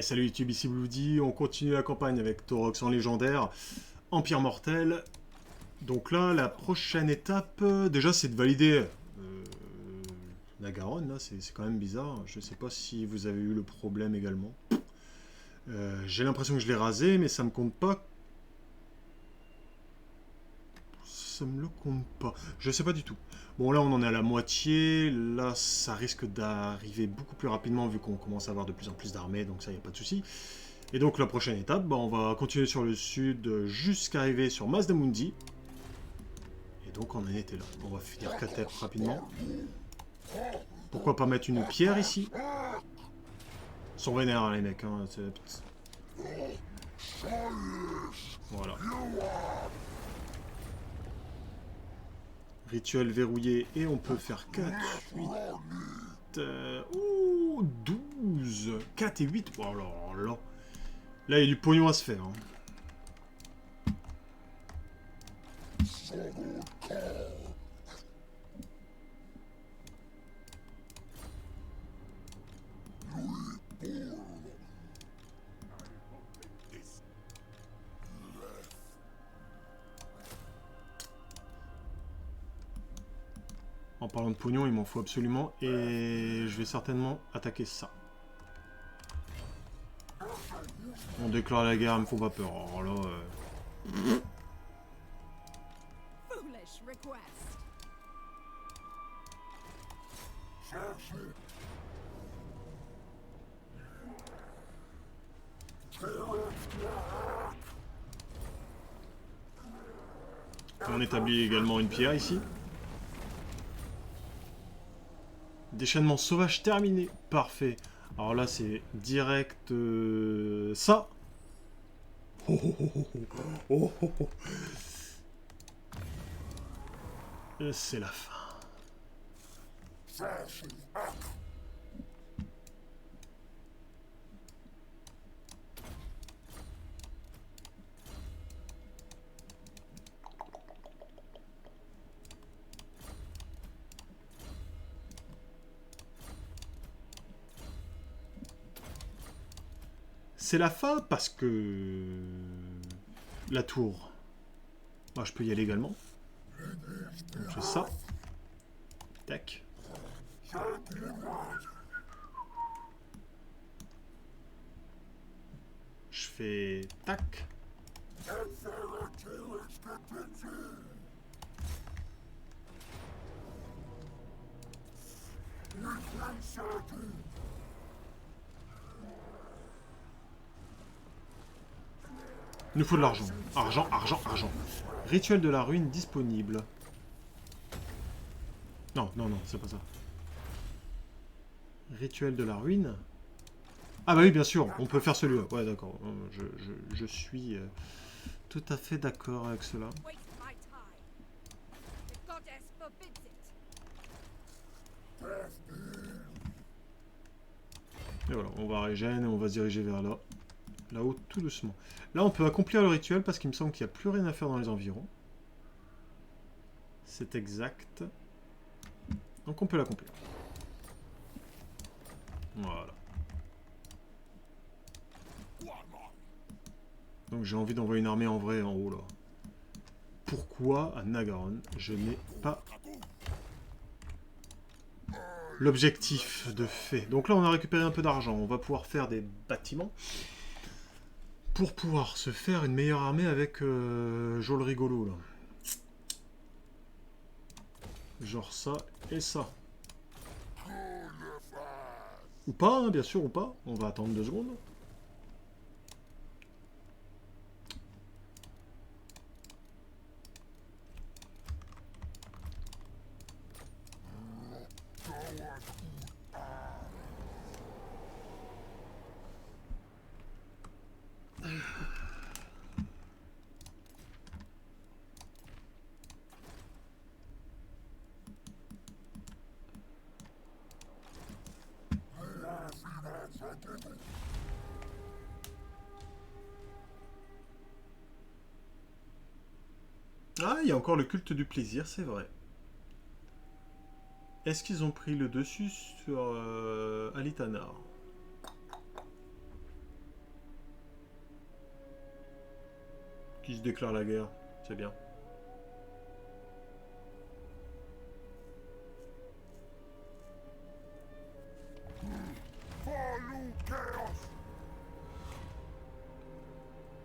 Salut YouTube, ici Bloody, on continue la campagne avec Taurox en légendaire, Empire Mortel. Donc là, la prochaine étape, déjà c'est de valider la Garonne, là, c'est quand même bizarre. Je sais pas si vous avez eu le problème également. J'ai l'impression que je l'ai rasé, mais ça me compte pas. Ça me le compte pas. Je sais pas du tout. Bon, là, on en est à la moitié. Là, ça risque d'arriver beaucoup plus rapidement vu qu'on commence à avoir de plus en plus d'armées, donc ça, y a pas de souci. Et donc, la prochaine étape, bah, on va continuer sur le sud jusqu'à arriver sur Mazdamundi. Et donc, on en était là. On va finir Katep rapidement. Pourquoi pas mettre une pierre ici? Ils sont vénères, hein, les mecs. Hein. Voilà. Rituel verrouillé et on peut faire 4, 8... ouh, 12 4 et 8. Oh là là. Là, il y a du pognon à se faire. Hein. En parlant de pognon, il m'en faut absolument. Et je vais certainement attaquer ça. On déclare la guerre, il me faut pas peur. Oh là... On établit également une pierre ici. Déchaînement sauvage terminé. Parfait. Alors là, c'est direct... ça. Oh, oh, oh, oh, oh, oh, oh. C'est la fin. C'est la fin parce que... La tour. Moi, je peux y aller également. Donc, je fais ça. Tac. Je fais... Tac. Il nous faut de l'argent. Argent, argent, argent. Rituel de la ruine disponible. Non, non, non, c'est pas ça. Rituel de la ruine. Ah bah oui, bien sûr, on peut faire celui-là. Ouais, d'accord. Je suis tout à fait d'accord avec cela. Et voilà, on va régénérer et on va se diriger vers là. Là-haut, tout doucement. Là, on peut accomplir le rituel parce qu'il me semble qu'il n'y a plus rien à faire dans les environs. C'est exact. Donc on peut l'accomplir. Voilà. Donc j'ai envie d'envoyer une armée en vrai en haut là. Pourquoi à Nagaron je n'ai pas l'objectif de fait? Donc là on a récupéré un peu d'argent. On va pouvoir faire des bâtiments. Pour pouvoir se faire une meilleure armée avec Jol rigolo là. Genre ça et ça. Ou pas, hein, bien sûr, ou pas. On va attendre 2 secondes. Ah, il y a encore le culte du plaisir, c'est vrai. Est-ce qu'ils ont pris le dessus sur Alitanar? Qui se déclare la guerre. C'est bien.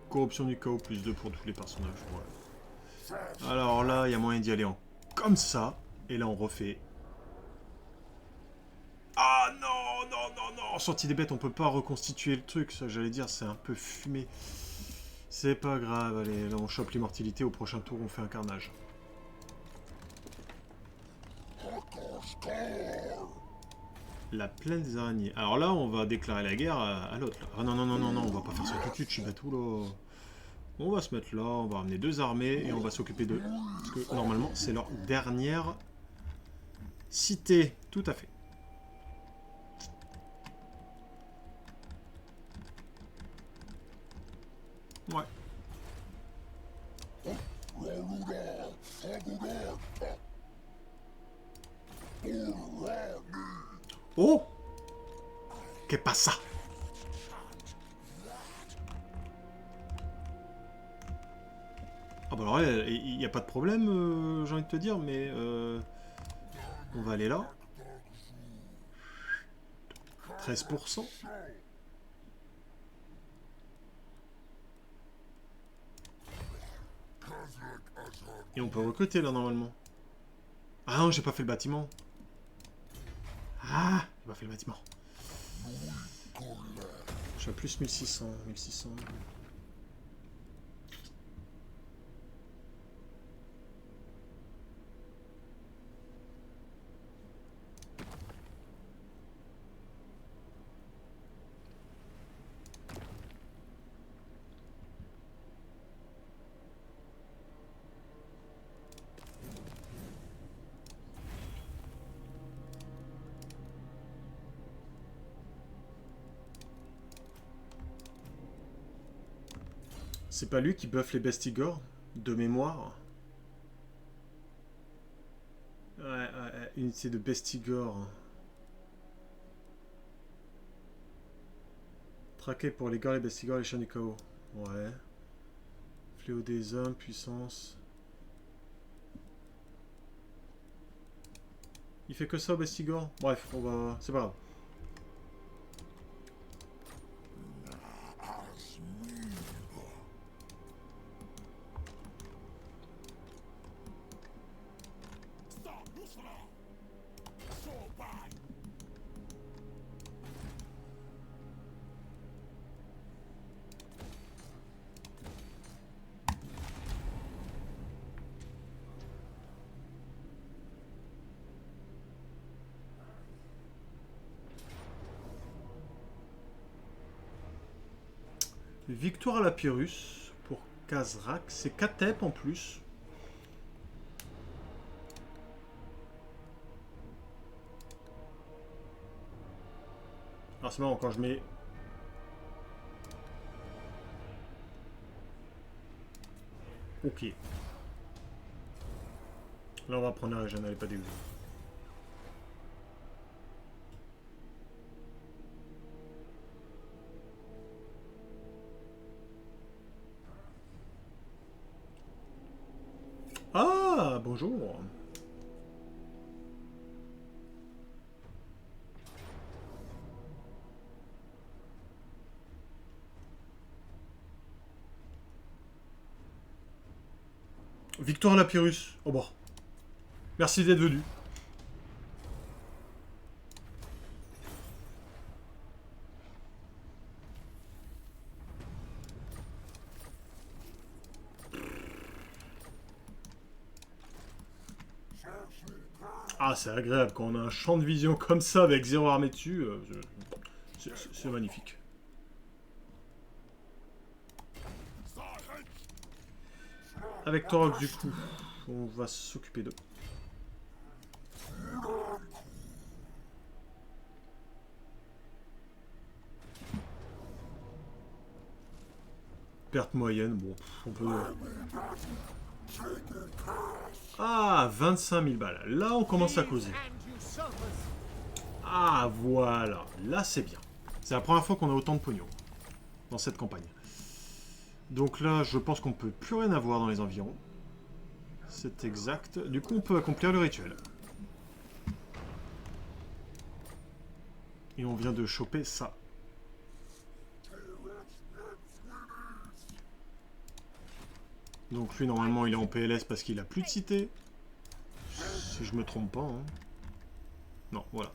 Corruption du chaos, plus 2 pour tous les personnages. Ouais. Alors là, il y a moyen d'y aller en comme ça. Et là, on refait. Ah non, non, non, non. Sortie des bêtes, on peut pas reconstituer le truc. Ça, j'allais dire, c'est un peu fumé. C'est pas grave. Allez, là, on chope l'immortalité. Au prochain tour, on fait un carnage. La plaine des araignées. Alors là, on va déclarer la guerre à l'autre. Ah non, non, non, non, non, on va pas faire ça tout de suite, je suis bête, là. On va se mettre là, on va ramener 2 armées et on va s'occuper d'eux. Parce que normalement, c'est leur dernière cité. Tout à fait. Ouais. Oh! Que passa? Ah bah alors il n'y a pas de problème, j'ai envie de te dire, mais on va aller là. 13%. Et on peut recruter là normalement. Ah non, j'ai pas fait le bâtiment. Ah, j'ai pas fait le bâtiment. Je suis à plus 1600, 1600. C'est pas lui qui buffe les bestigors de mémoire? Ouais, unité de bestigors. Traqué pour les gars, les bestigors, les chiens du chaos. Ouais. Fléau des hommes, puissance. Il fait que ça au bestigor? Bref, on va... C'est pas grave. Victoire à la Pyrrhus pour Kazrak. C'est Katep en plus. Alors c'est marrant quand je mets... Ok. Là on va prendre la région, elle n'est pas dégueu. Ah, bonjour. Victoire à la Pyrrhus. Oh bon. Merci d'être venu. Ah, c'est agréable quand on a un champ de vision comme ça avec 0 armée dessus. C'est magnifique. Avec Torok, du coup, on va s'occuper d'eux. Perte moyenne, bon, on peut... Ah, 25 000 balles. Là, on commence à causer. Ah, voilà. Là, c'est bien. C'est la première fois qu'on a autant de pognon dans cette campagne. Donc là, je pense qu'on peut plus rien avoir dans les environs. C'est exact. Du coup, on peut accomplir le rituel. Et on vient de choper ça. Donc lui, normalement, il est en PLS parce qu'il a plus de cité. Si je me trompe pas. Hein. Non, voilà.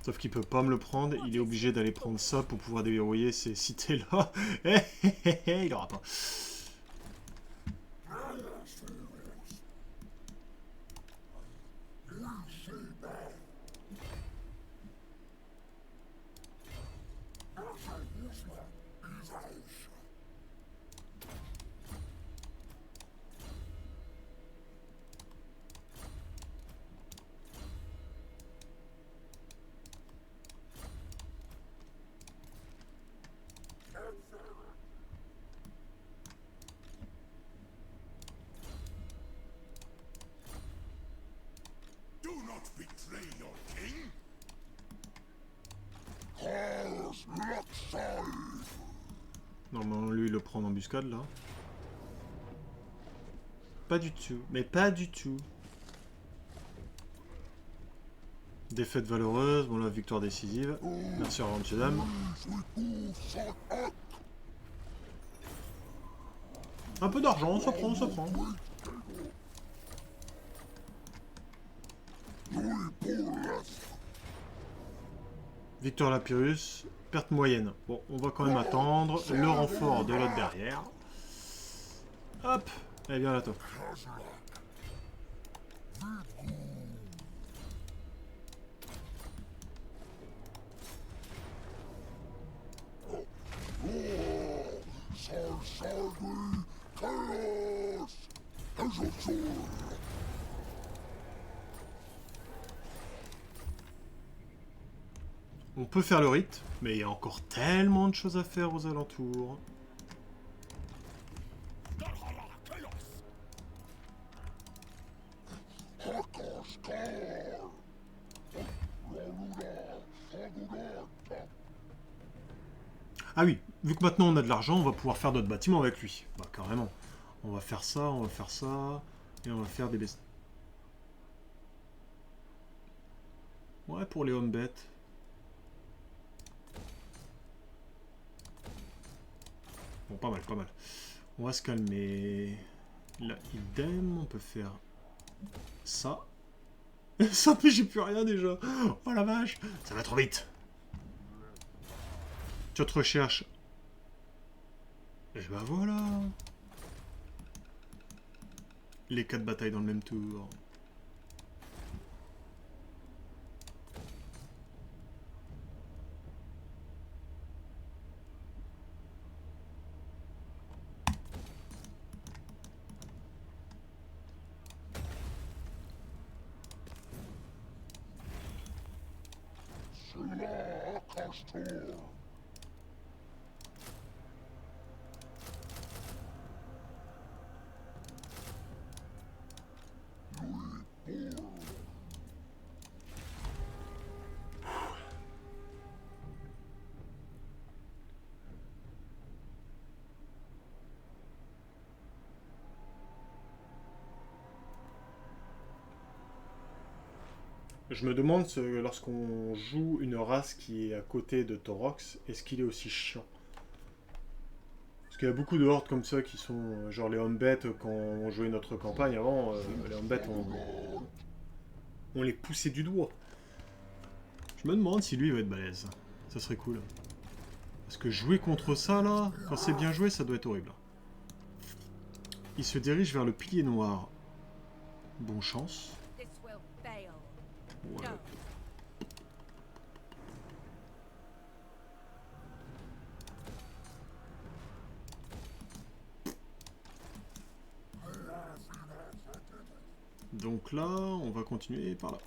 Sauf qu'il peut pas me le prendre. Il est obligé d'aller prendre ça pour pouvoir déverrouiller ces cités-là. Il aura pas. Normalement, lui, il le prend en embuscade, là. Pas du tout. Mais pas du tout. Défaite valeureuse. Bon, là, victoire décisive. Merci, au revoir, monsieur, dame. Un peu d'argent, ça prend, ça prend. Victor Lapyrus, perte moyenne. Bon, on va quand même attendre le renfort de l'autre derrière. Hop, et bien là, toi. On peut faire le rite, mais il y a encore tellement de choses à faire aux alentours. Ah oui, vu que maintenant on a de l'argent, on va pouvoir faire d'autres bâtiments avec lui. Bah carrément. On va faire ça, et on va faire des besties. Ouais, pour les hommes bêtes. Bon, pas mal, pas mal. On va se calmer. Là, idem, on peut faire ça. Ça, mais j'ai plus rien déjà. Oh la vache, ça va trop vite. Tu te recherches. Et ben voilà. Les 4 batailles dans le même tour. Je me demande, lorsqu'on joue une race qui est à côté de Taurox, est-ce qu'il est aussi chiant? Parce qu'il y a beaucoup de hordes comme ça qui sont genre les Homebet quand on jouait notre campagne avant, les Homebet on les poussait du doigt. Je me demande si lui va être balèze. Ça serait cool. Parce que jouer contre ça là, quand c'est bien joué, ça doit être horrible. Il se dirige vers le pilier noir. Bonne chance. Ouais. Donc là, on va continuer par là.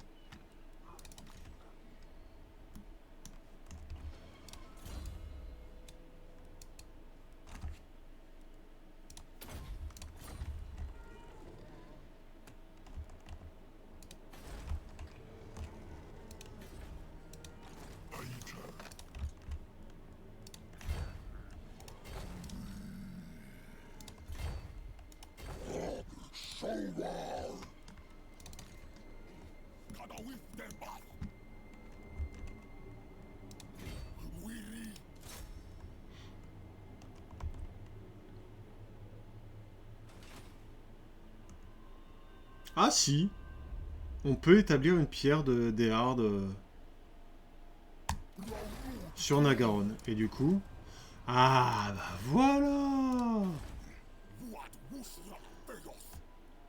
Ah si, on peut établir une pierre de Déhard sur Nagaron. Et du coup... Ah bah voilà.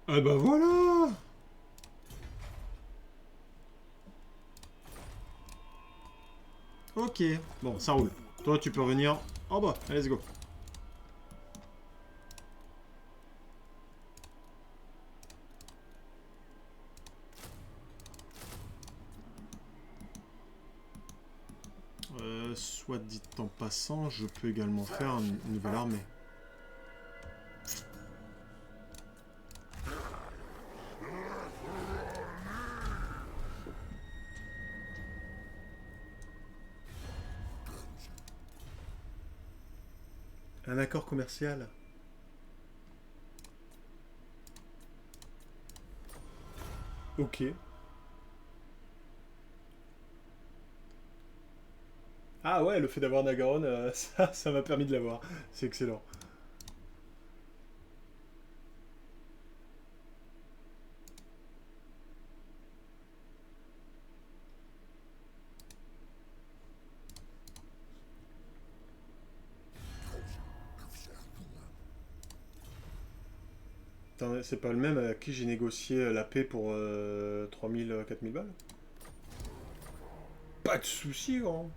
Ah bah voilà. Ok, bon, ça roule. Toi, tu peux venir en bas. Allez, let's go. Soit dit en passant, je peux également faire une nouvelle armée. Un accord commercial. Ok. Ah ouais, le fait d'avoir Nagaron, ça m'a permis de l'avoir. C'est excellent. C'est pas le même à qui j'ai négocié la paix pour 3000, 4000 balles? Pas de soucis, grand.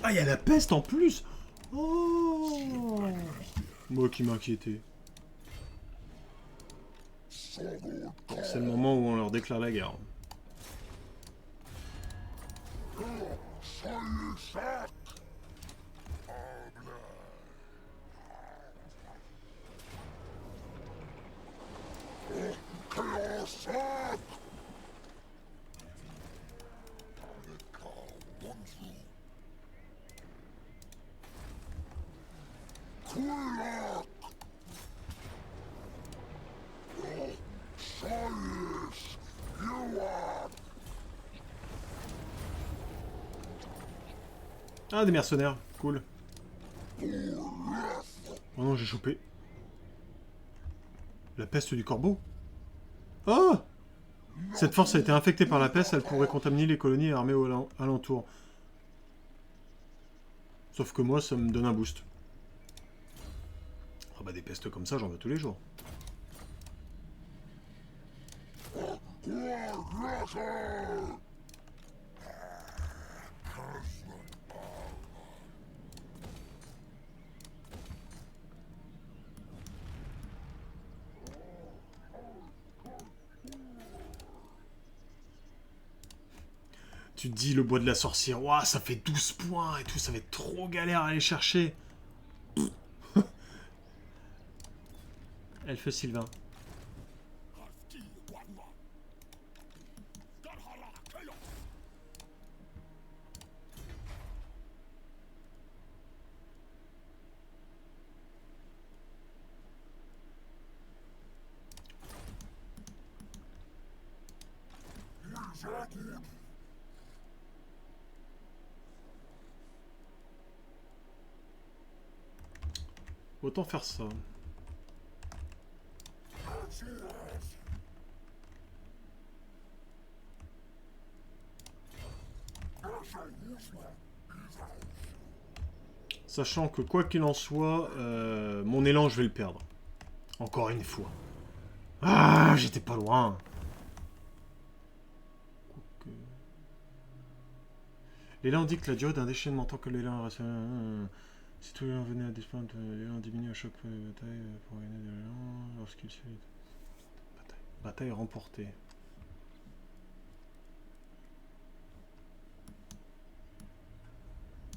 Ah, il y a la peste en plus. Oh. Moi qui m'inquiétais. C'est le moment où on leur déclare la guerre. Ah, des mercenaires. Cool. Oh non, j'ai chopé. La peste du corbeau. Oh. Cette force a été infectée par la peste, elle pourrait contaminer les colonies et armées alentour. Sauf que moi, ça me donne un boost. Ah bah des pestes comme ça, j'en veux tous les jours. Tu te dis, le bois de la sorcière, ouah, ça fait 12 points et tout, ça va être trop galère à aller chercher. Elfe Sylvain. Autant faire ça. Sachant que quoi qu'il en soit, mon élan, je vais le perdre. Encore une fois. Ah, j'étais pas loin. L'élan indique la durée d'un déchaînement tant que l'élan reste... Si tout l'élan venait à disparaître, l'élan diminue à chaque fois de bataille pour gagner de l'élan lorsqu'il suit... Bataille remportée.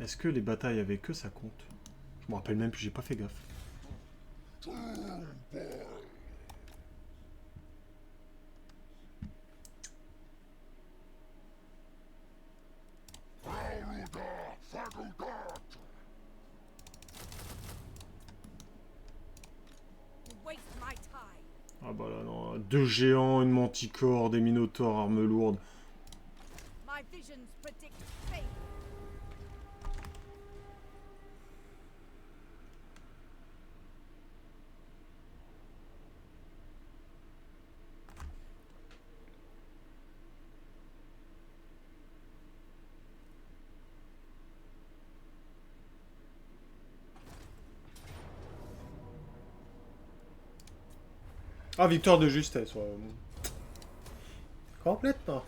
Est-ce que les batailles avec eux, ça compte? Je me rappelle même plus, j'ai pas fait gaffe. Ah bah là non, deux géants, une manticore, des minotaures, armes lourdes. Ah, victoire de justesse, ouais. Complètement.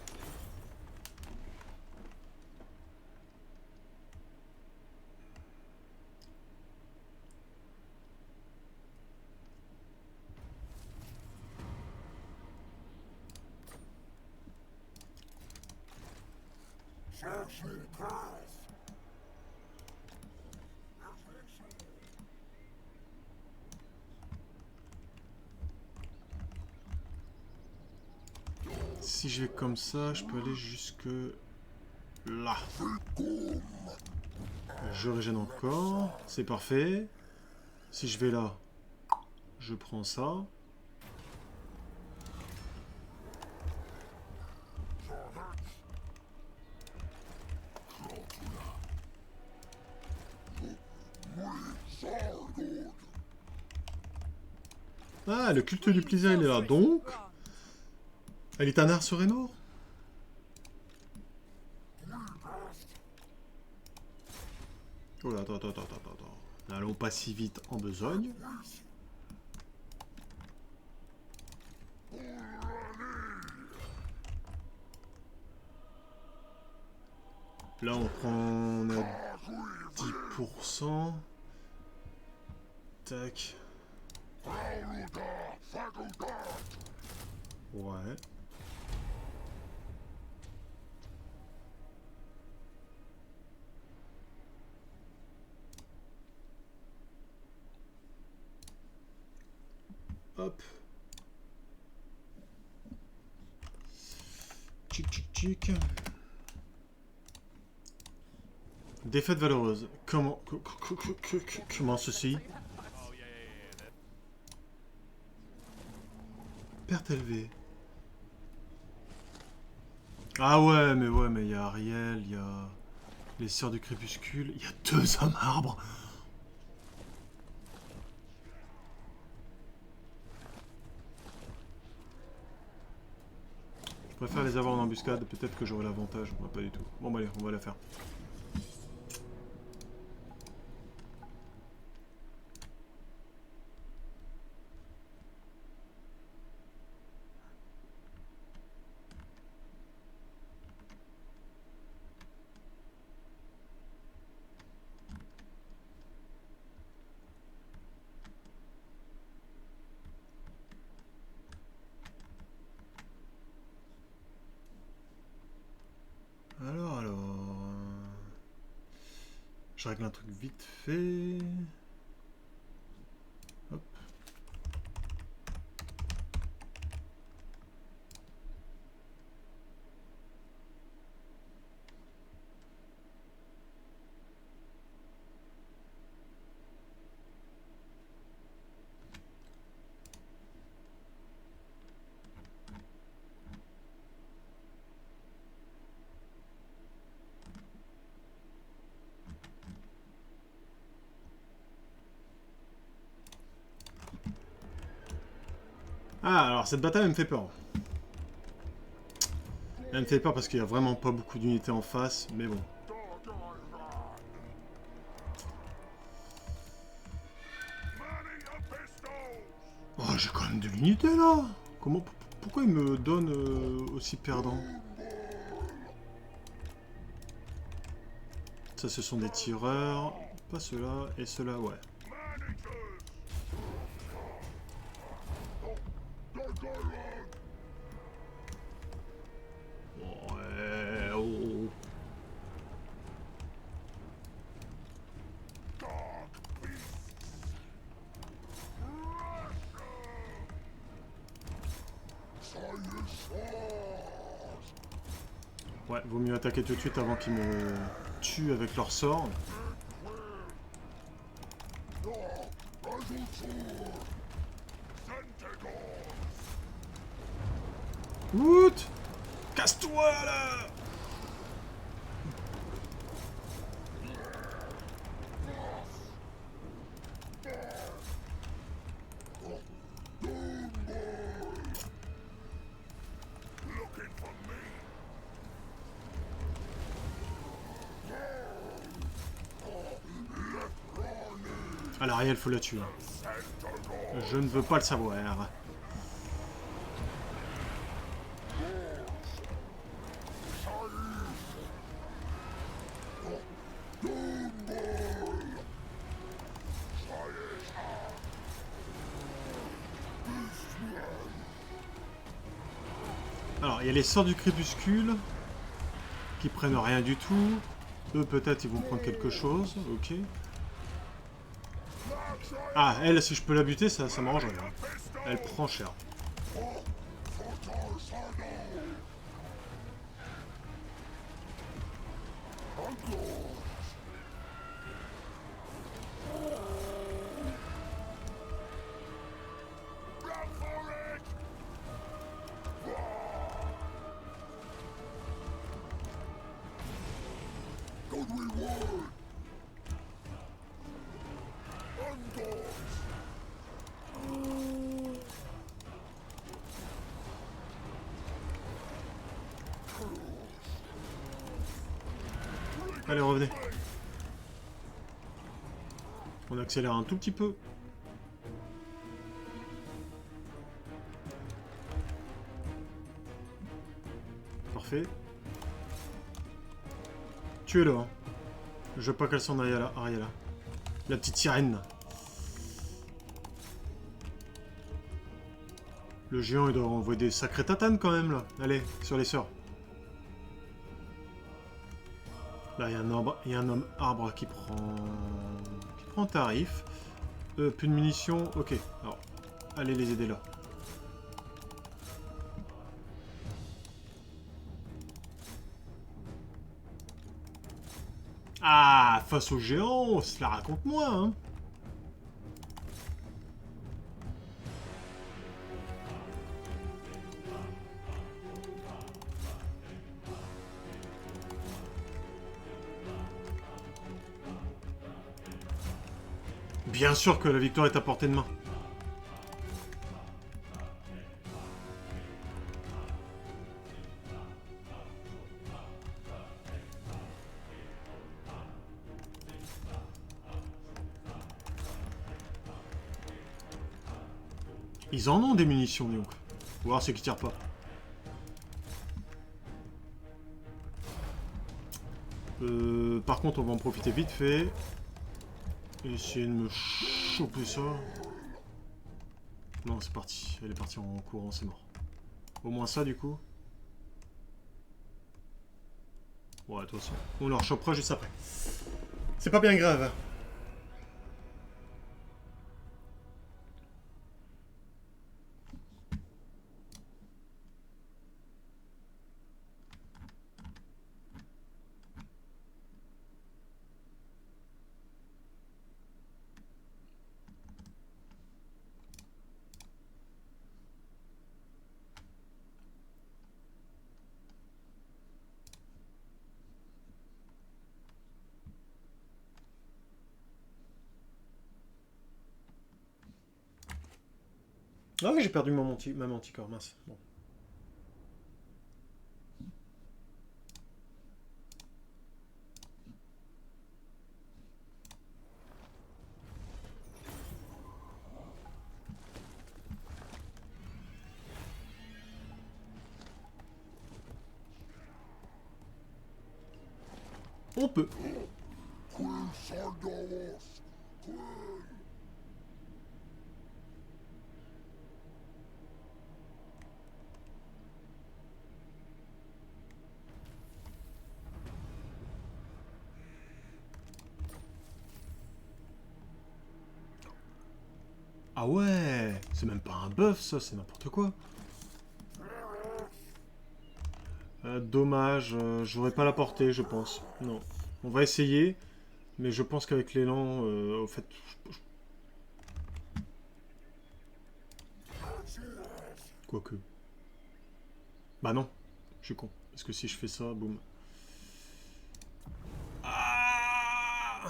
Si je vais comme ça, je peux aller jusque là. Je régène encore. C'est parfait. Si je vais là, je prends ça. Ah, le culte du plaisir, il est là. Donc, Elitanar serait mort. Oh là, attends. N'allons pas si vite en besogne. Là, on prend... On a 10%. Tac. Ouais. Hop. Tchic. Défaite valeureuse. Comment ceci? Perte élevée. Ah ouais, mais il y a Ariel, il y a les Sœurs du Crépuscule, il y a deux hommes arbres. Je préfère les avoir en embuscade, peut-être que j'aurai l'avantage, moi pas du tout. Bon bah allez, on va la faire. Alors... Je règle un truc vite fait... Hop. Ah, alors cette bataille elle me fait peur. Elle me fait peur parce qu'il n'y a vraiment pas beaucoup d'unités en face, mais bon. Oh, j'ai quand même de l'unité là. Pourquoi il me donne aussi perdant? Ça, ce sont des tireurs. Pas ceux-là, et ceux-là, ouais. Ouais, oh. Ouais, vaut mieux attaquer tout de suite avant qu'ils me tuent avec leur sort. Woot! Casse-toi là! À l'Ariel, faut la tuer. Je ne veux pas le savoir. Alors, il y a les sorts du crépuscule qui prennent rien du tout. Eux, peut-être, ils vont prendre quelque chose. Ok. Ah, elle, si je peux la buter, ça m'arrangerait. Elle prend cher. Allez, revenez. On accélère un tout petit peu. Parfait. Tuez-le. Hein. Je veux pas qu'elle s'en aille à Ariella. La petite sirène. Le géant, il doit envoyer des sacrés tatanes quand même, là. Allez, sur les sœurs. Là, il y a un homme arbre qui prend tarif. Plus de munitions. Ok. Alors, allez les aider là. Ah, face au géant, cela raconte-moi, hein. Bien sûr que la victoire est à portée de main. Ils en ont des munitions, donc. Faut voir ceux qui tirent pas. Par contre, on va en profiter vite fait. Essayer de me choper ça. Non, c'est parti. Elle est partie en courant, c'est mort. Au moins ça, du coup. Ouais, de toute façon, on leur chopera juste après. C'est pas bien grave. Ah oui, j'ai perdu ma manticore, mince. Bon. On peut. Ah ouais, c'est même pas un buff ça, c'est n'importe quoi. Dommage, j'aurais pas la portée, je pense. Non. On va essayer, mais je pense qu'avec l'élan, au fait... Quoique... Bah non, je suis con. Parce que si je fais ça, boum. Ah,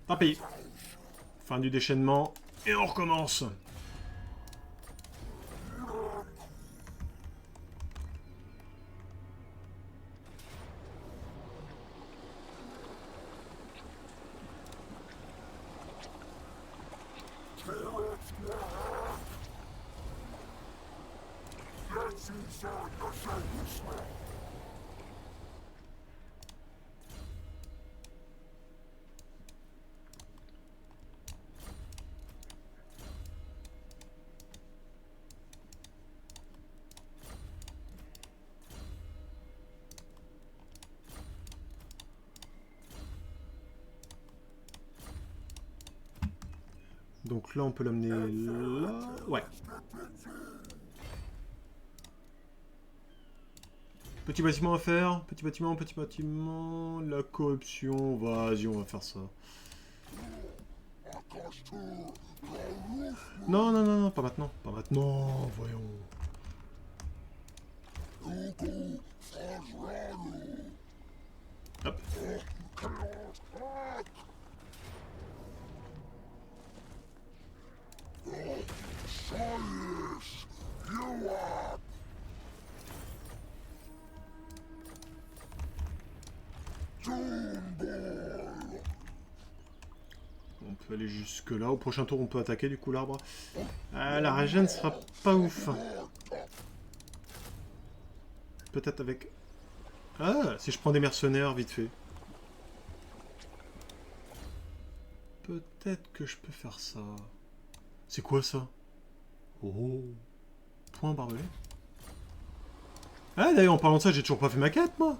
tant pis. Fin du déchaînement, et on recommence. Donc là, on peut l'amener là. Ouais. Petit bâtiment à faire. Petit bâtiment, petit bâtiment. La corruption. Vas-y, on va faire ça. Non, non, non, non, pas maintenant. Pas maintenant, voyons. Hop. On peut aller jusque là. Au prochain tour, on peut attaquer du coup l'arbre. La régène sera pas ouf. Peut-être avec... Ah, si je prends des mercenaires, vite fait. Peut-être que je peux faire ça. C'est quoi ça? Oh. Point barbelé. Ah, d'ailleurs, en parlant de ça, j'ai toujours pas fait ma quête, moi.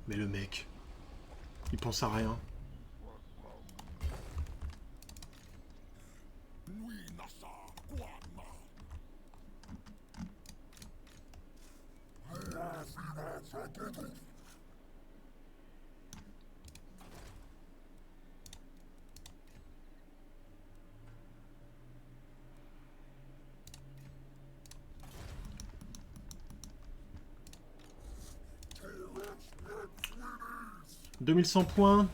Mais le mec, il pense à rien. « 2100 points. »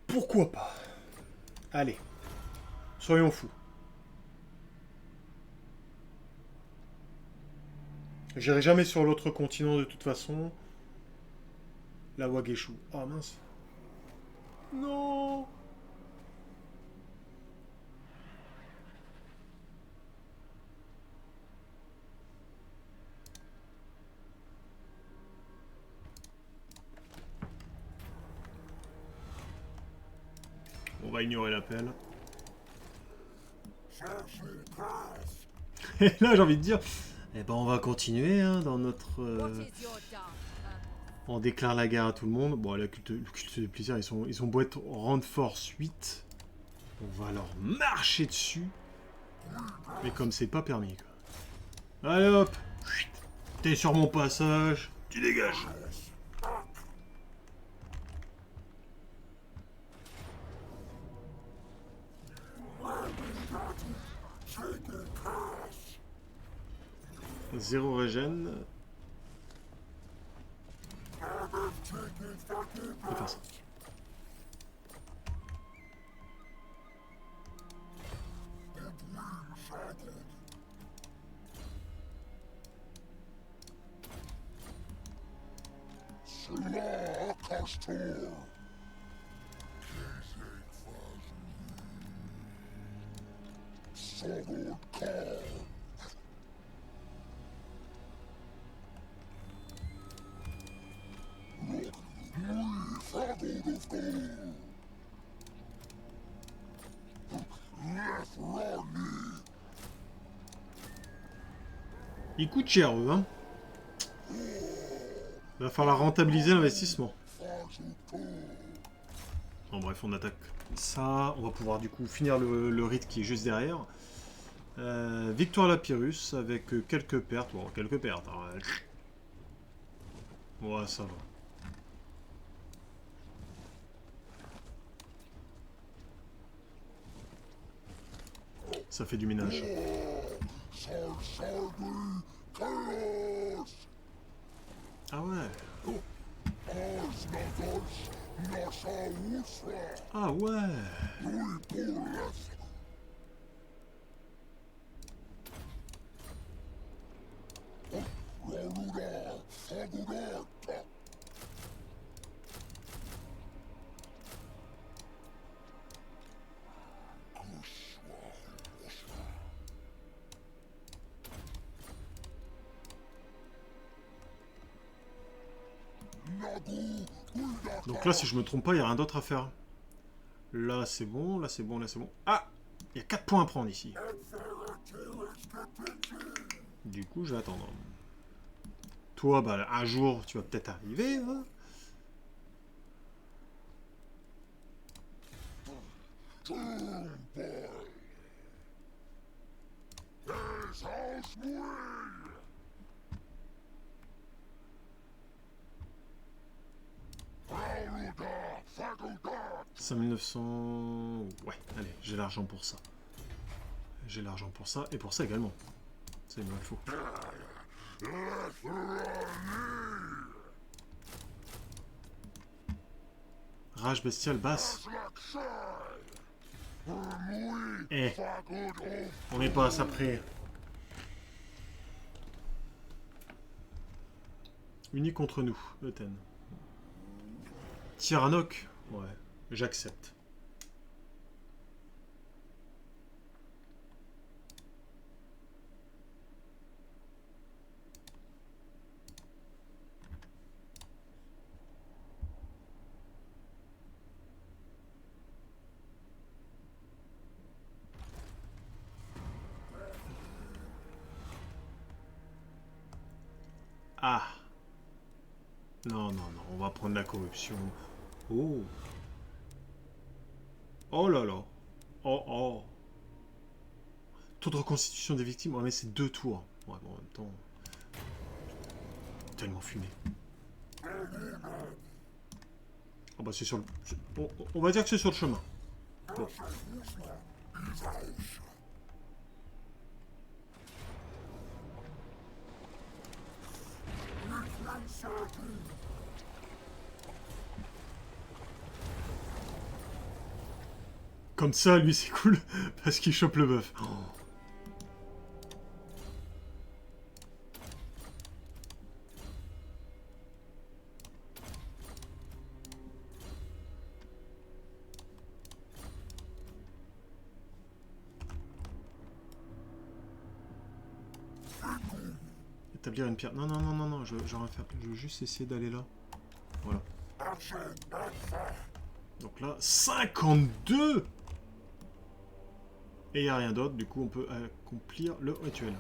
Pourquoi pas? Allez, soyons fous. J'irai jamais sur l'autre continent de toute façon. La Wageshu. Oh mince. Non. On va ignorer l'appel. Et là, j'ai envie de dire, eh ben, on va continuer hein, dans notre... On déclare la guerre à tout le monde. Bon, le culte du plaisir, ils ont beau être rang de force 8. On va leur marcher dessus. Mais comme c'est pas permis, quoi. Allez hop. T'es sur mon passage. Tu dégages. Zéro régène. On va faire ça. Ils coûtent cher, eux, hein. Va falloir rentabiliser l'investissement. Bon, bref, on attaque ça. On va pouvoir, du coup, finir le rite qui est juste derrière. Victoire Lapyrus avec quelques pertes. Bon, quelques pertes. Hein. Ouais, ça va. Ça fait du ménage. Ah ouais. Ah ouais. Donc là, si je me trompe pas, il n'y a rien d'autre à faire. Là, c'est bon, là, c'est bon, là, c'est bon. Ah! Il y a 4 points à prendre ici. Du coup, je vais attendre. Toi, bah, un jour, tu vas peut-être arriver, hein? « 5900... » Ouais, allez, j'ai l'argent pour ça. J'ai l'argent pour ça, et pour ça également. C'est bien, il faut. Rage bestiale basse. Eh, on n'est pas à ça près. Unis contre nous, Euten. Tyrannoc. Ouais, j'accepte. Ah. Non, non, non, on va prendre la corruption. Oh. Oh là là. Oh, oh. Taux de reconstitution des victimes. Ouais, mais c'est 2 tours. Ouais, bon, en même temps... Tellement fumé. Oh bah c'est sur le... On va dire que c'est sur le chemin. Bon. Comme ça, lui, c'est cool, parce qu'il chope le bœuf. Oh. Établir une pierre. Non, non, non, non, non, je veux juste essayer d'aller là. Voilà. Donc là, 52. Et il n'y a rien d'autre, du coup on peut accomplir le rituel.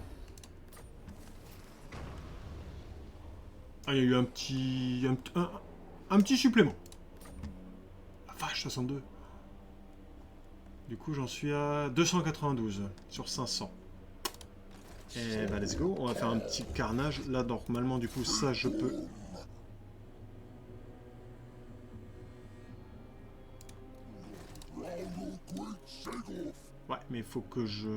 Ah, il y a eu un petit... un petit supplément. La vache, 62. Du coup, j'en suis à 292 sur 500. Et bah, let's go. On va faire un petit carnage. Là, normalement, du coup, ça, je peux... Ouais, mais il faut que je...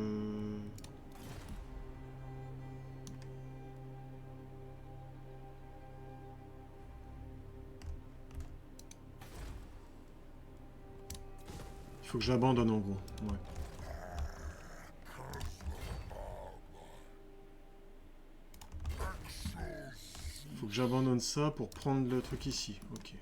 Il faut que j'abandonne, en gros. Ouais. Faut que j'abandonne ça pour prendre le truc ici. Ok.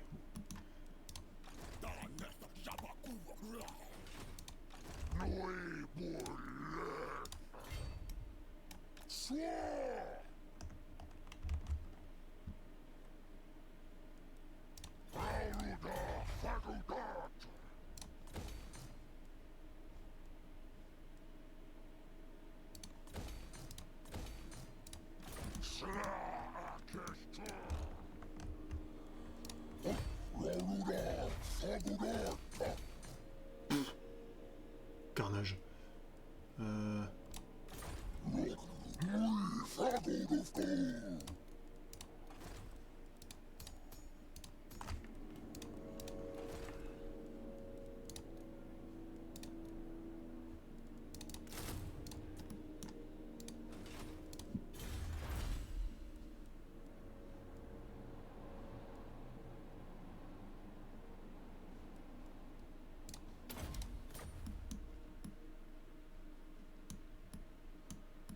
Carnage.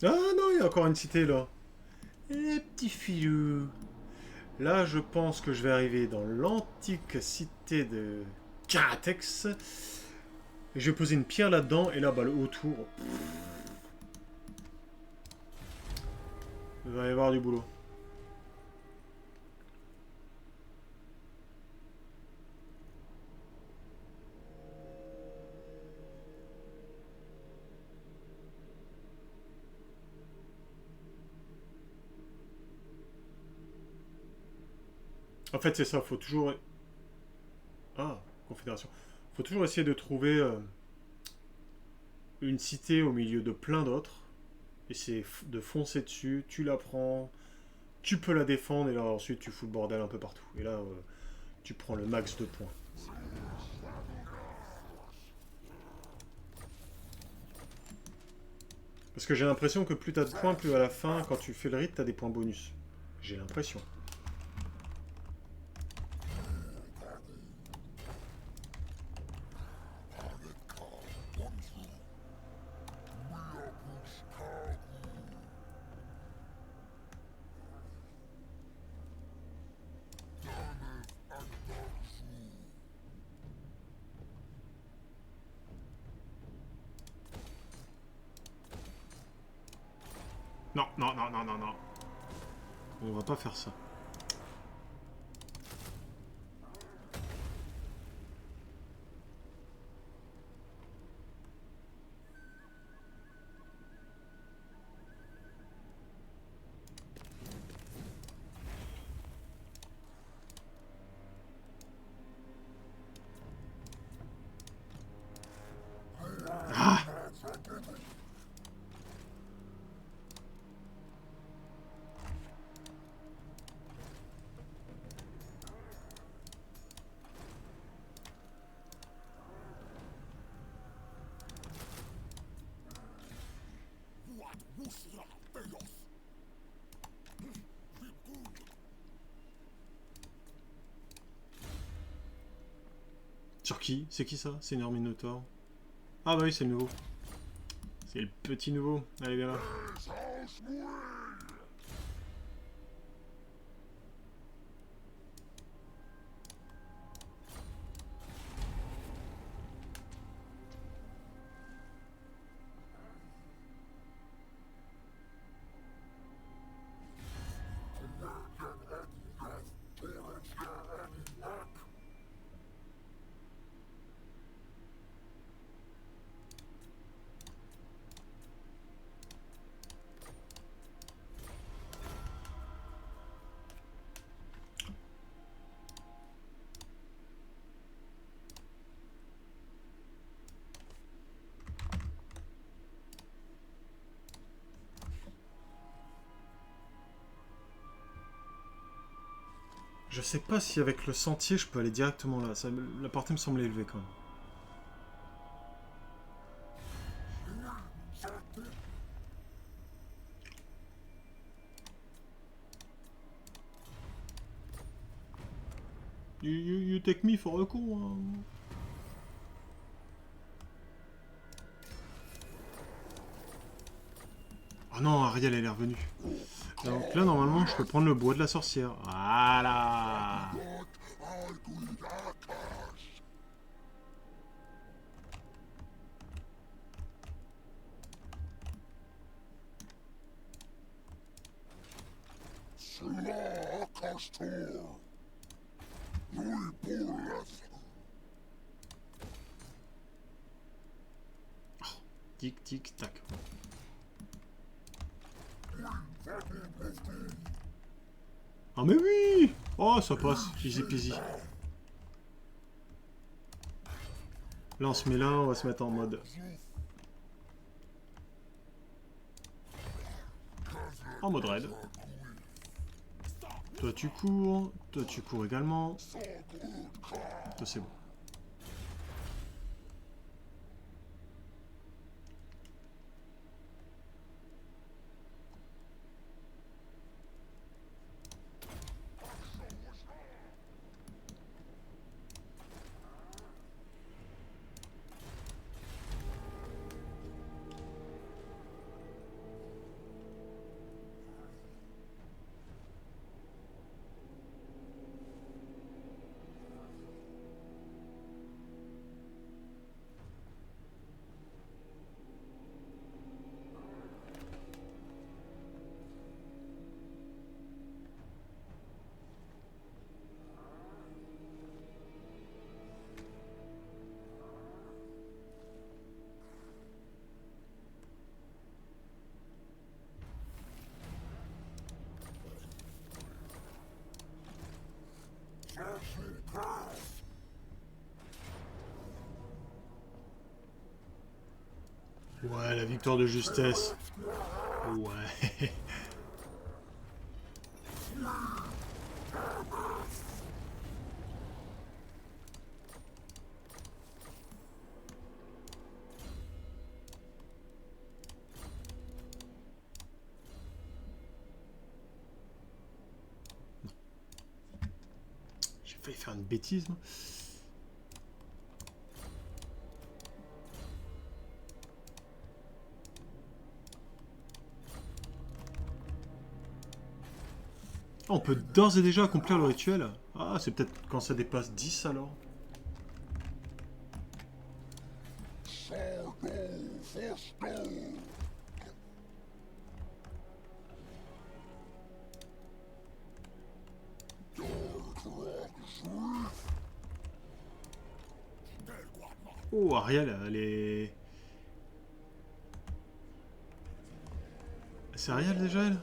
Ah non, il y a encore une cité là. Les petits filous. Là, je pense que je vais arriver dans l'antique cité de Karatex. Et je vais poser une pierre là-dedans. Et là, bah, le autour. Il va y avoir du boulot. En fait, c'est ça. Faut toujours. Ah, Confédération. Faut toujours essayer de trouver une cité au milieu de plein d'autres. Et c'est de foncer dessus. Tu la prends. Tu peux la défendre. Et là, ensuite, tu fous le bordel un peu partout. Et là, tu prends le max de points. Parce que j'ai l'impression que plus t'as de points, plus à la fin, quand tu fais le rite, t'as des points bonus. J'ai l'impression. Non, non, non, non, non, non. On va pas faire ça. Ah! Sur qui? C'est qui ça? Seigneur Minotaur. Ah bah oui, c'est le nouveau. C'est le petit nouveau. Allez, viens là. Je sais pas si avec le sentier je peux aller directement là. La portée me semble élevée quand même. You take me for a con. Hein. Oh non, Ariel elle est revenue. Donc là normalement je peux prendre le bois de la sorcière. Voilà. Tic, tic, tac. Ah mais oui! Oh, ça passe. Easy peasy. Là, on se met là, on va se mettre en mode... En mode raid. Toi, tu cours. Toi, tu cours également. Toi, c'est bon. Ouais, la victoire de justesse. Ouais. J'ai failli faire une bêtise. Moi. Ah, on peut d'ores et déjà accomplir le rituel. Ah, c'est peut-être quand ça dépasse 10 alors. Oh, Ariel, elle est... C'est Ariel déjà, elle?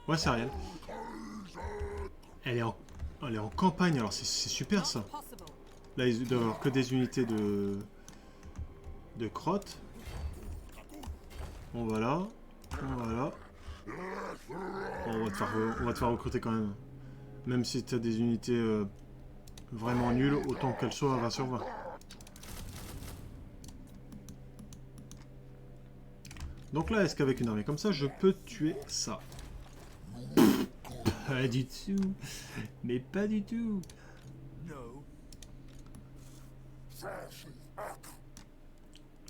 Ouais, c'est Ariel. Elle est en campagne, alors c'est super ça. Là, il doit y avoir que des unités de crottes. Bon, voilà. Voilà. Bon, on va te faire recruter quand même. Même si tu as des unités vraiment nulles, autant qu'elles soient à 20 sur 20. Donc là, est-ce qu'avec une armée comme ça, je peux tuer ça? Pas du tout. Mais pas du tout.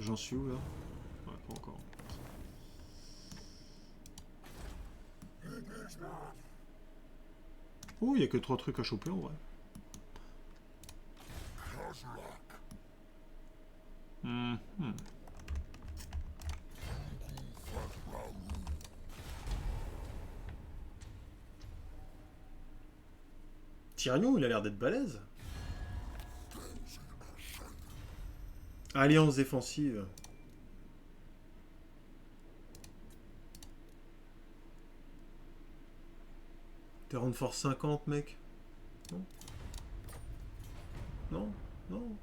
J'en suis où là? Ouais, pas encore. Oh, il n'y a que 3 trucs à choper en vrai. Tyrion, il a l'air d'être balèze. Alliance défensive. T'es round force 50, mec. Non. Non. Non.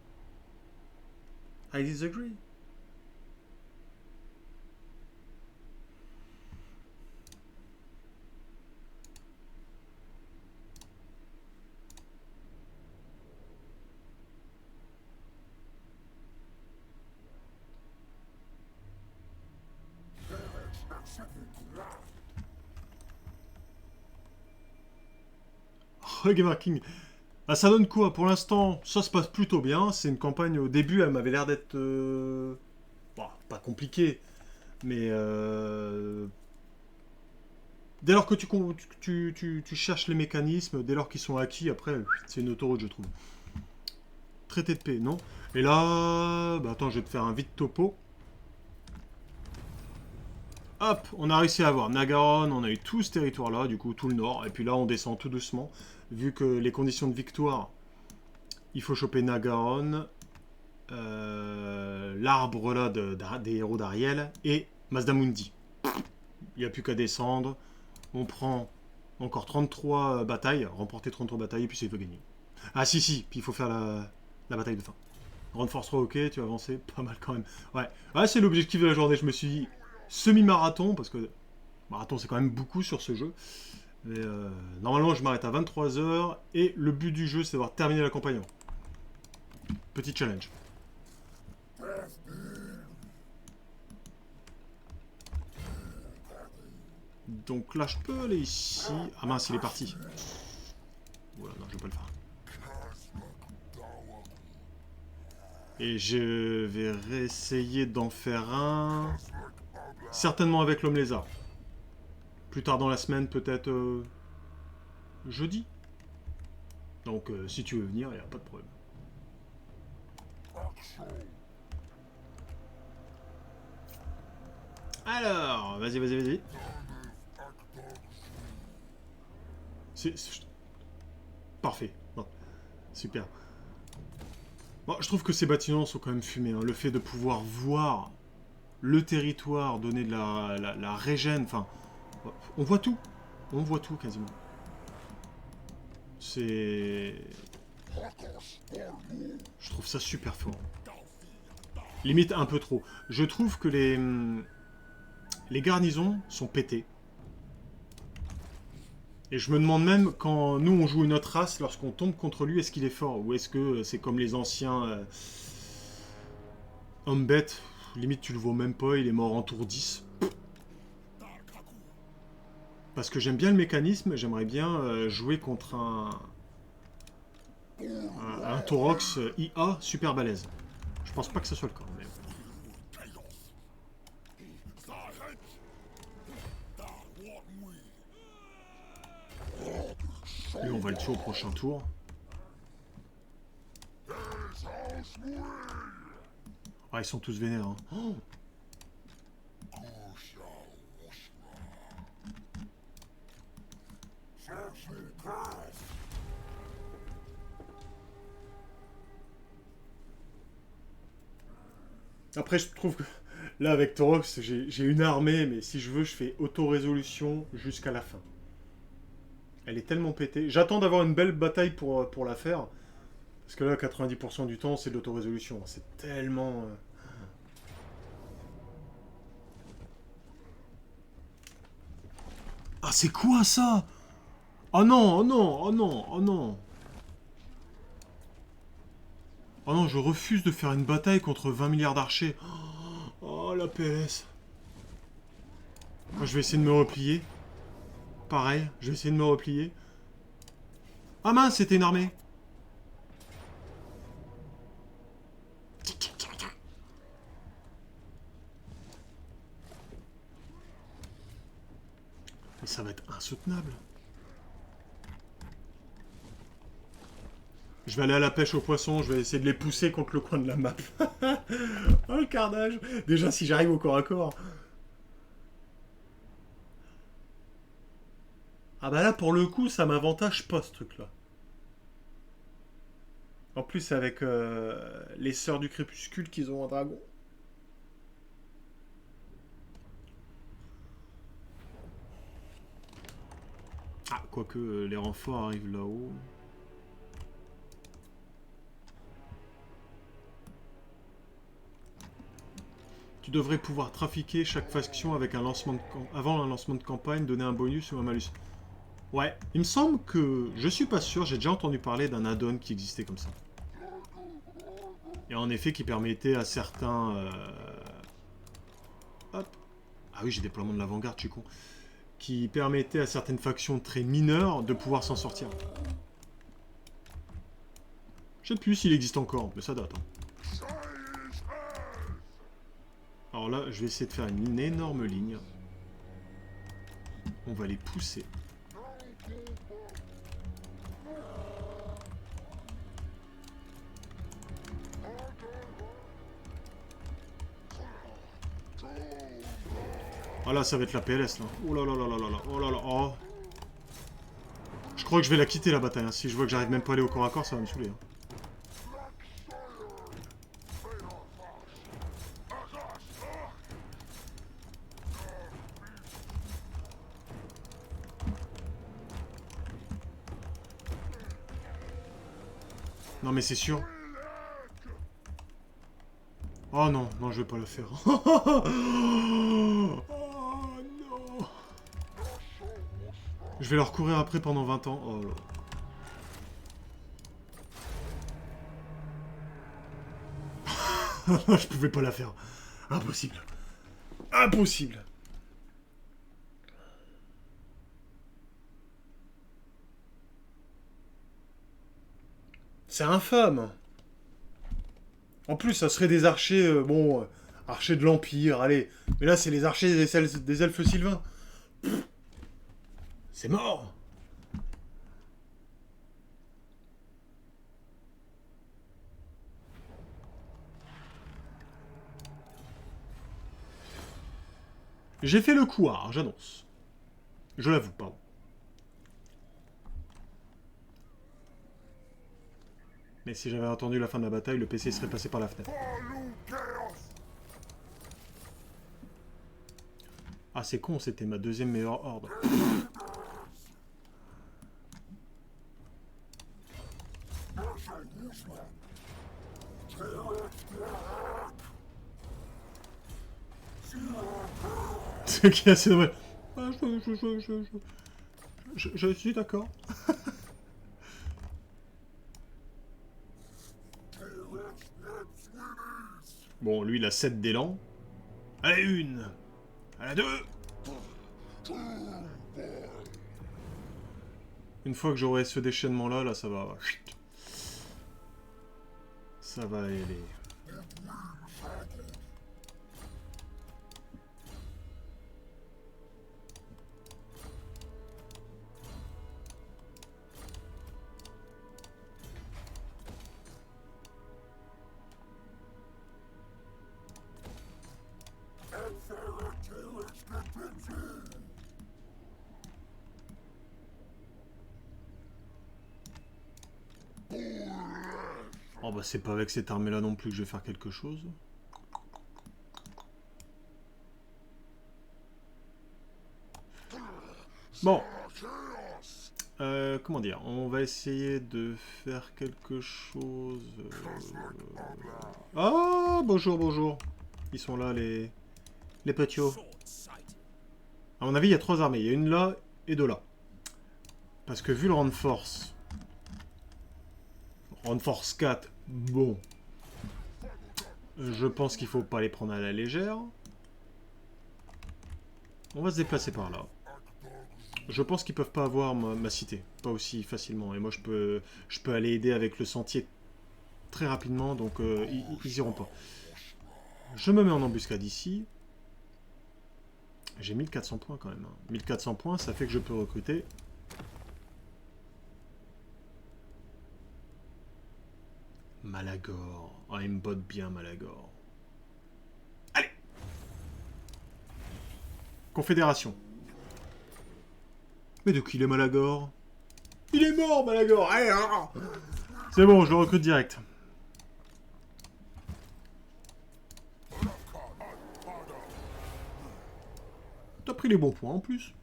I disagree. Oh, Gamer King. Ah, ça donne quoi? Pour l'instant, ça se passe plutôt bien. C'est une campagne, au début, elle m'avait l'air d'être... bon, pas compliquée, mais... dès lors que tu cherches les mécanismes, dès lors qu'ils sont acquis, après, c'est une autoroute, je trouve. Traité de paix, non? Et là... Bah attends, je vais te faire un vite topo. Hop, on a réussi à avoir Nagaron, on a eu tout ce territoire-là, du coup tout le nord, et puis là on descend tout doucement, vu que les conditions de victoire, il faut choper Nagaron, l'arbre là des héros d'Ariel, et Mazdamundi. Il n'y a plus qu'à descendre, on prend encore 33 batailles, remporter 33 batailles, et puis c'est gagné. Ah si, puis il faut faire la bataille de fin. Grand Force 3, ok, tu as avancé, pas mal quand même. Ouais, c'est l'objectif de la journée, je me suis dit semi-marathon, parce que marathon c'est quand même beaucoup sur ce jeu. Mais normalement je m'arrête à 23h, et le but du jeu c'est d'avoir terminé la campagne. Petit challenge. Donc là je peux aller ici. Ah mince, il est parti. Voilà, non, je vais pas le faire. Et je vais réessayer d'en faire un. Certainement avec l'homme lézard. Plus tard dans la semaine, peut-être jeudi. Donc si tu veux venir, il n'y a pas de problème. Alors, vas-y. Parfait. Bon, super. Bon, je trouve que ces bâtiments sont quand même fumés. Hein. Le fait de pouvoir voir le territoire, donner de la régène, enfin, on voit tout. On voit tout quasiment. C'est... Je trouve ça super fort. Limite un peu trop. Je trouve que les garnisons sont pétées. Et je me demande même, quand nous on joue une autre race, lorsqu'on tombe contre lui, est-ce qu'il est fort? Ou est-ce que c'est comme les anciens hommes bêtes, limite tu le vois même pas, il est mort en tour 10. Parce que j'aime bien le mécanisme, j'aimerais bien jouer contre un Taurox IA super balèze. Je pense pas que ce soit le cas. Mais... Lui, on va le tuer au prochain tour. Ah, ils sont tous vénères. Hein. Oh, après, je trouve que là, avec Taurox, j'ai une armée, mais si je veux, je fais auto-résolution jusqu'à la fin. Elle est tellement pétée. J'attends d'avoir une belle bataille pour la faire. Parce que là, 90% du temps, c'est de l'auto-résolution. C'est tellement... Ah, c'est quoi ça? Oh non, oh non, oh non, oh non. Oh non, je refuse de faire une bataille contre 20 milliards d'archers. Oh, la PS. Moi, je vais essayer de me replier. Pareil, je vais essayer de me replier. Ah mince, c'était une armée. Mais ça va être insoutenable. Je vais aller à la pêche aux poissons, je vais essayer de les pousser contre le coin de la map. Oh le carnage. Déjà si j'arrive au corps à corps. Ah bah là pour le coup ça m'avantage pas ce truc là. En plus avec les sœurs du crépuscule qu'ils ont un dragon. Ah quoique les renforts arrivent là-haut. Tu devrais pouvoir trafiquer chaque faction avec un lancement de avant un lancement de campagne, donner un bonus ou un malus. Ouais, il me semble que... Je suis pas sûr, j'ai déjà entendu parler d'un add-on qui existait comme ça. Et en effet qui permettait à certains... Hop. Ah oui, j'ai déploiement de l'avant-garde, je suis con. Qui permettait à certaines factions très mineures de pouvoir s'en sortir. Je sais plus s'il existe encore, mais ça date. Hein. Alors là, je vais essayer de faire une énorme ligne. On va les pousser. Ah là, ça va être la PLS, là. Oh là là là là là là. Oh là là. Oh. Je crois que je vais la quitter, la bataille. Hein. Si je vois que j'arrive même pas à aller au corps à corps, ça va me saouler. Hein. Non, mais c'est sûr. Oh non, non, je vais pas le faire. Oh non. Je vais leur courir après pendant 20 ans. Oh là. Je pouvais pas la faire. Impossible. Impossible. C'est infâme. En plus, ça serait des archers, archers de l'Empire, allez. Mais là, c'est les archers des elfes sylvains. C'est mort. J'ai fait le couard, j'annonce. Je l'avoue, pardon. Mais si j'avais attendu la fin de la bataille, le PC serait passé par la fenêtre. Ah, c'est con, c'était ma deuxième meilleure horde. Ce qui est assez dommage. Ah, je suis d'accord. Bon, lui, il a 7 d'élan. À la 1. À la 2. Une fois que j'aurai ce déchaînement-là, là, ça va... Ça va aller. Oh bah c'est pas avec cette armée-là non plus que je vais faire quelque chose. Bon. Comment dire? On va essayer de faire quelque chose... Ah, bonjour, bonjour. Ils sont là, les petits. À mon avis, il y a 3 armées. Il y a une là et 2 là. Parce que vu le Reinforce... Reinforce 4, bon. Je pense qu'il faut pas les prendre à la légère. On va se déplacer par là. Je pense qu'ils peuvent pas avoir ma cité. Pas aussi facilement. Et moi, je peux aller aider avec le sentier très rapidement. Donc, ils iront pas. Je me mets en embuscade ici. J'ai 1400 points quand même. 1400 points, ça fait que je peux recruter. Malagor. Ah, il me botte bien, Malagor. Allez! Confédération. Mais de qui il est Malagor? Il est mort, Malagor! Allez, c'est bon, je le recrute direct. T'as pris les bons points en plus.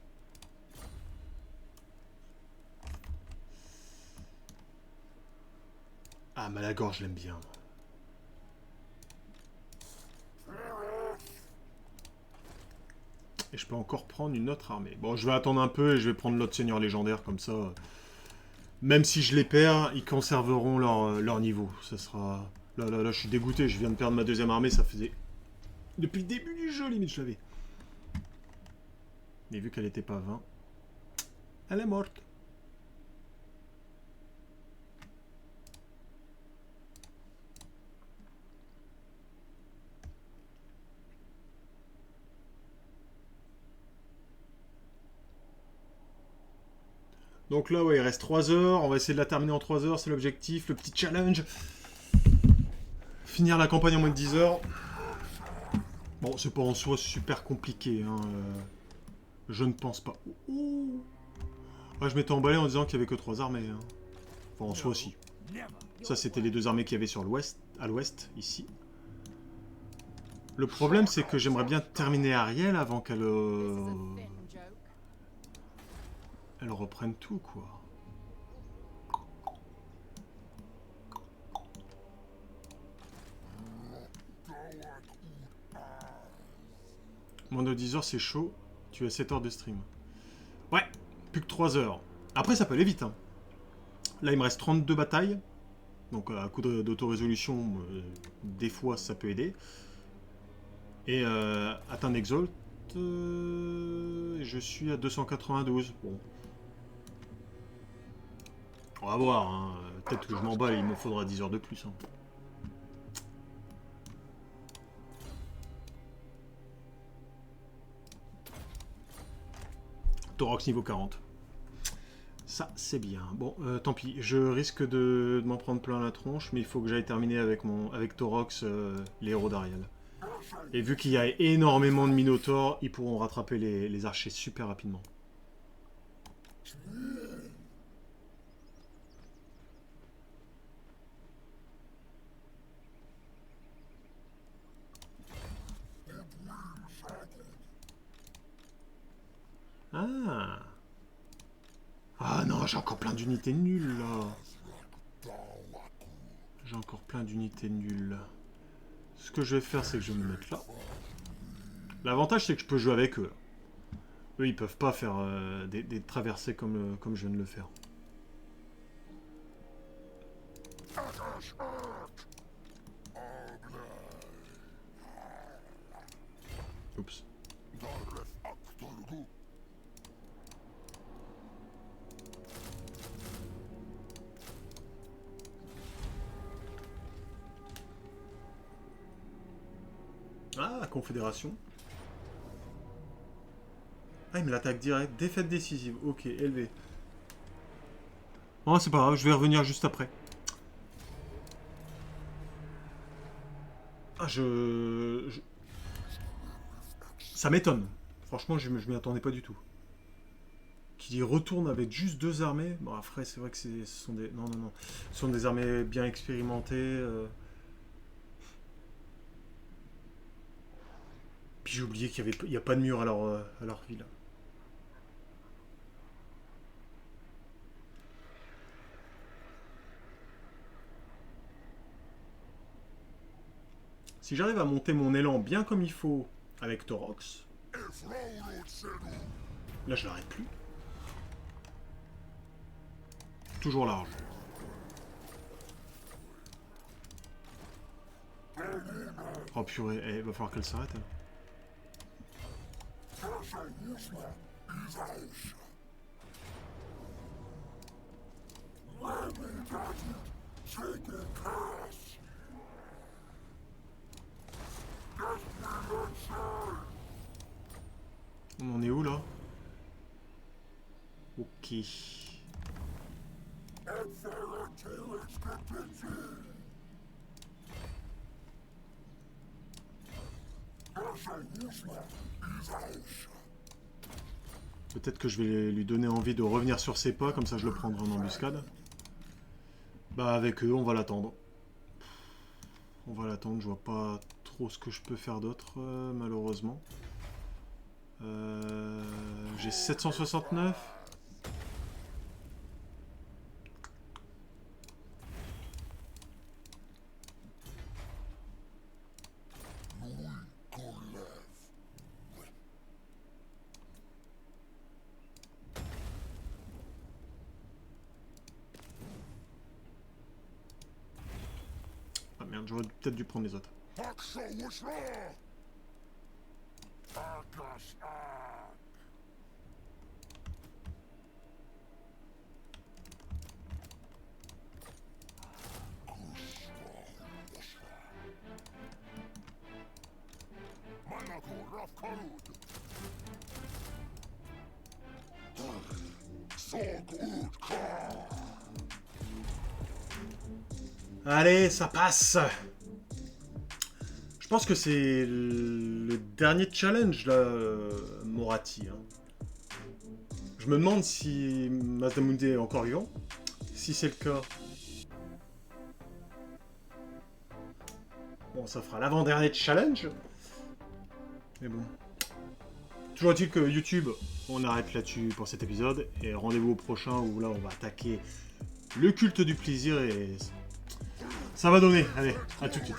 Ah, Malagor, je l'aime bien. Et je peux encore prendre une autre armée. Bon, je vais attendre un peu et je vais prendre l'autre seigneur légendaire, comme ça. Même si je les perds, ils conserveront leur niveau. Ça sera... Là, je suis dégoûté. Je viens de perdre ma deuxième armée, ça faisait... Depuis le début du jeu, limite, je l'avais. Mais vu qu'elle était pas 20, elle est morte. Donc là, ouais, il reste 3 heures. On va essayer de la terminer en 3 heures. C'est l'objectif, le petit challenge. Finir la campagne en moins de 10 heures. Bon, c'est pas en soi super compliqué, hein. Je ne pense pas. Ouh. Ah, je m'étais emballé en disant qu'il y avait que 3 armées, hein. Enfin, en soi aussi. Ça, c'était les 2 armées qu'il y avait sur l'ouest, à l'ouest, ici. Le problème, c'est que j'aimerais bien terminer Ariel avant qu'elle... elle reprenne tout, quoi. Moins de 10 heures, c'est chaud. Tu as 7 heures de stream. Ouais, plus que 3 heures. Après, ça peut aller vite, hein. Là, il me reste 32 batailles. Donc, à coup d'autorésolution, des fois, ça peut aider. Et atteindre Exalt, je suis à 292. Bon. On va voir, hein. Peut-être que je m'emballe et il me faudra 10 heures de plus, hein. Torox niveau 40. Ça, c'est bien. Bon, tant pis. Je risque de m'en prendre plein la tronche, mais il faut que j'aille terminer avec Torox les héros d'Ariel. Et vu qu'il y a énormément de Minotaurs, ils pourront rattraper les archers super rapidement. Ah. Ah non, j'ai encore plein d'unités nulles, là. J'ai encore plein d'unités nulles. Ce que je vais faire, c'est que je vais me mettre là. L'avantage, c'est que je peux jouer avec eux. Eux, ils peuvent pas faire des traversées comme je viens de le faire. Oups. Ah, Confédération. Ah, il me l'attaque direct. Défaite décisive. Ok, élevé. Oh, c'est pas grave, je vais revenir juste après. Ah, ça m'étonne. Franchement, je m'y attendais pas du tout. Qui retourne avec juste 2 armées. Bon, après, c'est vrai que ce sont des... Non, non, non. Ce sont des armées bien expérimentées. Puis j'ai oublié qu'il n'y a pas de mur à leur ville. Si j'arrive à monter mon élan bien comme il faut avec Torox, là je l'arrête plus. Toujours large. Oh purée, il va falloir qu'elle s'arrête. Hein. On en est où là? Ok. Peut-être que je vais lui donner envie de revenir sur ses pas, comme ça je le prendrai en embuscade. Bah avec eux, on va l'attendre. On va l'attendre, je vois pas trop ce que je peux faire d'autre, malheureusement. J'ai 769. Ah merde, j'aurais peut-être dû prendre les autres. Allez, ça passe. Je pense que c'est le dernier challenge, là, Moratti. Hein. Je me demande si Masamune est encore vivant. Si c'est le cas... Bon, ça fera l'avant-dernier challenge. Mais bon. Toujours est-il que YouTube, on arrête là-dessus pour cet épisode. Et rendez-vous au prochain où là, on va attaquer le culte du plaisir et... Ça va donner. Allez, à tout de suite.